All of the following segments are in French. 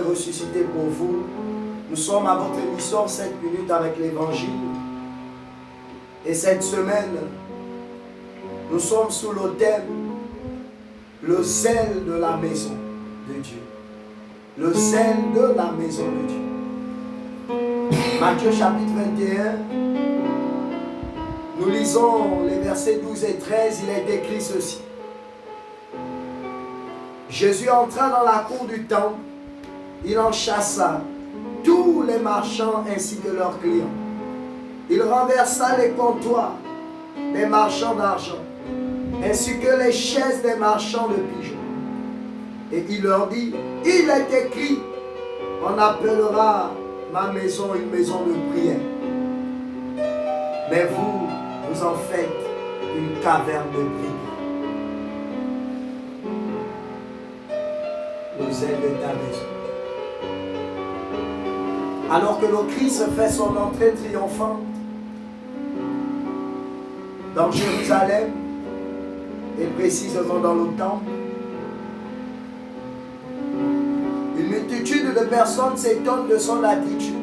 Ressuscité pour vous. Nous sommes à votre émission 7 minutes avec l'Évangile. Et cette semaine, nous sommes sous le thème le zèle de la maison de Dieu. Le zèle de la maison de Dieu. Matthieu chapitre 21, nous lisons les versets 12 et 13, il est écrit ceci. Jésus entra dans la cour du temple. Il en chassa tous les marchands ainsi que leurs clients. Il renversa les comptoirs des marchands d'argent, ainsi que les chaises des marchands de pigeons. Et il leur dit, il est écrit, on appellera ma maison une maison de prière. Mais vous, vous en faites une caverne de prière. Le zèle de ta maison. Alors que le Christ fait son entrée triomphante dans Jérusalem et précisément dans le temple, une multitude de personnes s'étonnent de son attitude.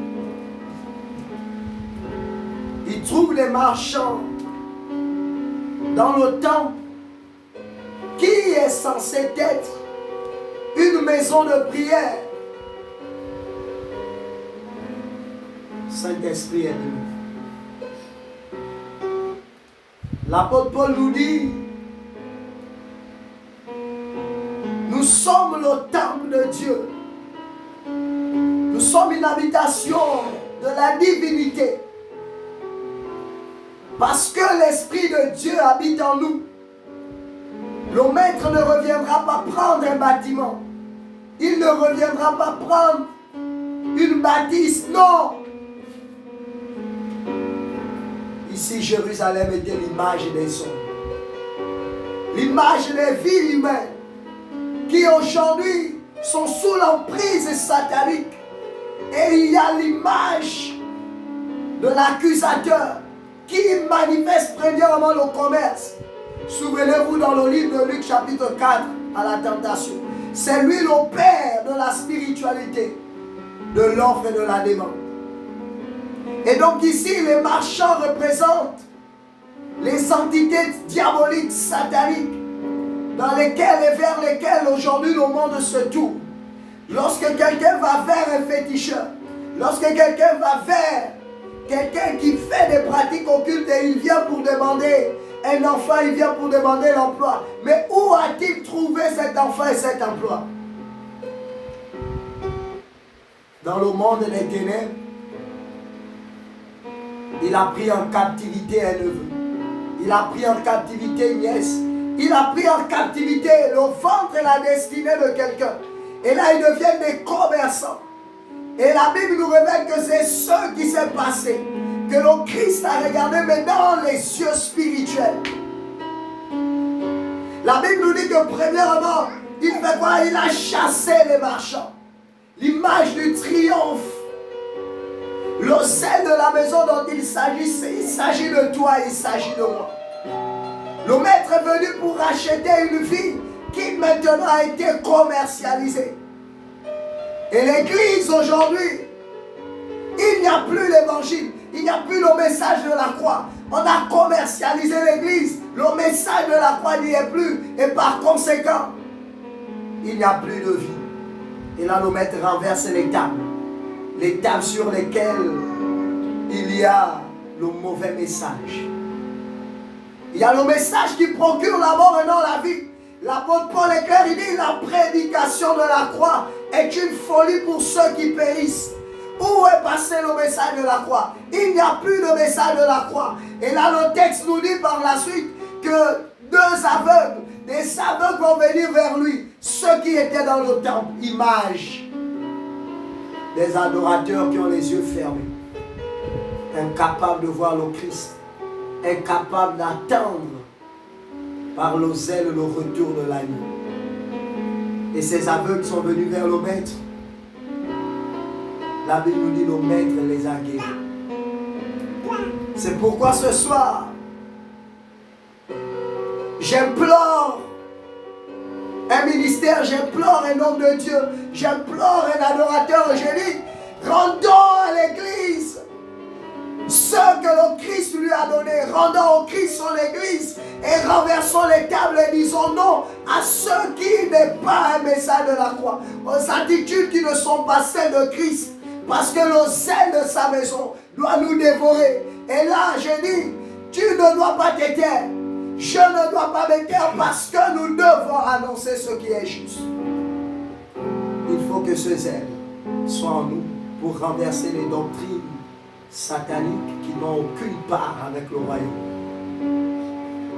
Il trouve les marchands dans le temple qui est censé être une maison de prière. Saint-Esprit est de nous. L'apôtre Paul nous dit, nous sommes le temple de Dieu. Nous sommes une habitation de la divinité. Parce que l'Esprit de Dieu habite en nous. Le maître ne reviendra pas prendre un bâtiment. Il ne reviendra pas prendre une bâtisse. Non. Ici, Jérusalem était l'image des hommes. L'image des vies humaines qui aujourd'hui sont sous l'emprise satanique. Et il y a l'image de l'accusateur qui manifeste premièrement le commerce. Souvenez-vous dans le livre de Luc chapitre 4 à la tentation. C'est lui le père de la spiritualité, de l'offre et de la demande. Et donc ici, les marchands représentent les entités diaboliques, sataniques, dans lesquelles et vers lesquelles aujourd'hui le monde se tourne. Lorsque quelqu'un va vers un féticheur, lorsque quelqu'un va vers quelqu'un qui fait des pratiques occultes et il vient pour demander un enfant, il vient pour demander l'emploi. Mais où a-t-il trouvé cet enfant et cet emploi? Dans le monde des ténèbres, il a pris en captivité un neveu. Il a pris en captivité une nièce. Il a pris en captivité le ventre et la destinée de quelqu'un. Et là, ils deviennent des commerçants. Et la Bible nous révèle que c'est ce qui s'est passé. Que le Christ a regardé, mais dans les yeux spirituels. La Bible nous dit que premièrement, il fait quoi? Il a chassé les marchands. L'image du triomphe. Le zèle de la maison dont il s'agit de toi, il s'agit de moi. Le maître est venu pour racheter une vie qui maintenant a été commercialisé. Et l'église aujourd'hui, il n'y a plus l'évangile, il n'y a plus le message de la croix. On a commercialisé l'église, le message de la croix n'y est plus. Et par conséquent, il n'y a plus de vie. Et là, le maître renverse les tables sur lesquelles il y a le mauvais message. Il y a le message qui procure la mort et non la vie. L'apôtre Paul est clair, il dit la prédication de la croix est une folie pour ceux qui périssent. Où est passé le message de la croix? Il n'y a plus de message de la croix. Et là, le texte nous dit par la suite que des aveugles vont venir vers lui. Ceux qui étaient dans le temple, image des adorateurs qui ont les yeux fermés, incapables de voir le Christ, incapables d'attendre par le zèle le retour de l'agneau. Et ces aveugles sont venus vers le maître. La Bible nous dit le maître les a guéris. C'est pourquoi ce soir, j'implore un ministère, j'implore un homme de Dieu, j'implore un adorateur et je dis, rendons à l'église ce que le Christ lui a donné. Rendons au Christ son église et renversons les tables et disons non à ceux qui n'est pas un message de la croix, aux attitudes qui ne sont pas celles de Christ, parce que le zèle de sa maison doit nous dévorer. Et là, je dis, tu ne dois pas te taire. Je ne dois pas me taire parce que nous devons annoncer ce qui est juste. Il faut que ce zèle soit en nous pour renverser les doctrines sataniques qui n'ont aucune part avec le royaume.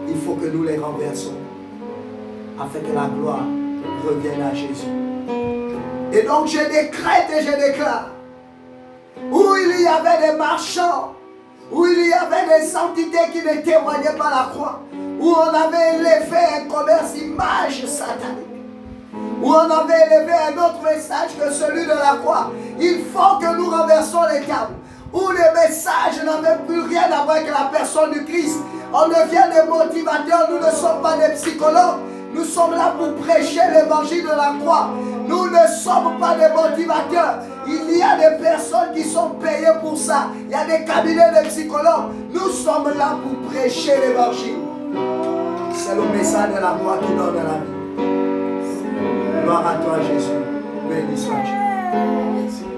Il faut que nous les renversons afin que la gloire revienne à Jésus. Et donc je décrète et je déclare, où il y avait des marchands, où il y avait des entités qui ne témoignaient pas la croix, où on avait élevé un commerce image satanique, où on avait élevé un autre message que celui de la croix. Il faut que nous renversons les tables, où les messages n'avaient plus rien à voir avec la personne du Christ. On devient des motivateurs, nous ne sommes pas des psychologues. Nous sommes là pour prêcher l'évangile de la croix. Nous ne sommes pas des motivateurs. Il y a des personnes qui sont payées pour ça. Il y a des cabinets de psychologues. Nous sommes là pour prêcher l'évangile. C'est le message de la croix qui donne la vie. Gloire à toi, Jésus. Béni sois Dieu.